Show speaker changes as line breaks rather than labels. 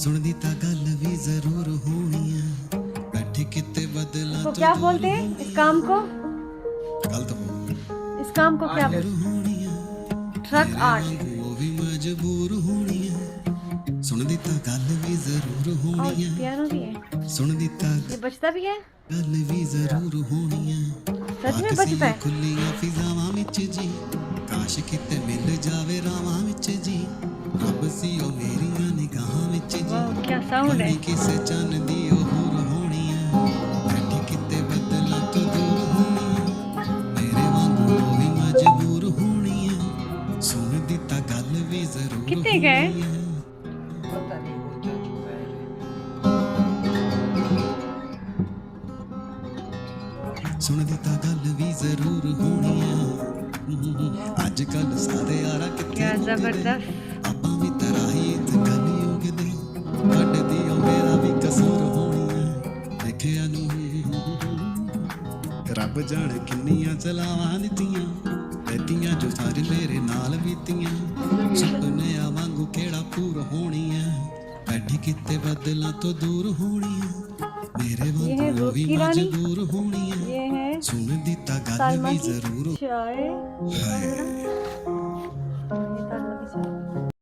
सुनदी ता गल भी जरूर होनी है, बैठे किते बदला
तो क्या बोलते हैं इस काम को?
गल तो
इस काम को क्या बोलते हैं?
होनी है,
ट्रक आर्ट।
वो भी मजबूर होनी है, सुनदी ता गल भी जरूर
और
होनी है,
पियानो भी है,
सुनदी ता
ये बजता भी है।
गल भी जरूर होनी है।
सच में बजता है?
खुलियां फिजावां विच जी, काश किते मिल जावे रावां विच जी, रब सी ओ मेरियां निगाहां विच जी,
वाह क्या साउंड है।
बनी किसे चन दी ओ हूर होनी है, बैठी किते बदलां तो दूर होनी है, मेरे वांगू ओ भी मजबूर होनी है, सुनदी ता गल भी जरूर
कितने
होनी
गए?
है।
पता नहीं वो जा चुका है।
सुनदी ता गल भी जरूर होनी है, अज कल सारे यारा किते
क्या
मुकदे,
जबरदस्त।
ਆਪਾਂ ਵੀ ਤਰਾਹੀ ਇਤ ਕਲਯੁਗ ਦੇ, ਕੱਢਦੀ ਓ ਮੇਰਾ ਵੀ ਕਸੂਰ ਹੋਣੀ ਹੈ, ਦੇਖਿਆ ਨੂੰ ਰੱਬ ਜਾਣੇ ਕਿੰਨੀਆਂ ਚਲਾਵਾਂ ਦਿੱਤੀਆਂ, ਬੈਠੀਆਂ ਜੋ ਸਾਰੇ ਮੇਰੇ ਨਾਲ ਬੀਤੀਆਂ, ਸੁਪਨਿਆਂ ਵਾਂਗੂ ਕਿਹੜਾ ਪੂਰ ਹੋਣੀ ਹੈ, ਬੈਠੀ ਕਿਤੇ ਬਦਲਾਂ ਤੋਂ ਦੂਰ ਹੋਣੀ ਹੈ, ਮੇਰੇ
ये है
ਵਾਂਗੂ ਉਹ ਵੀ
रूप की रानी।
ਮਜਬੂਰ ਹੋਣੀ ਹੈ,
ये है
ਸੁਣਦੀ ਤਾਂ ਗੱਲ
सलमा
ਵੀ
की
ਜ਼ਰੂਰ
चाय।
ਹਾਏ।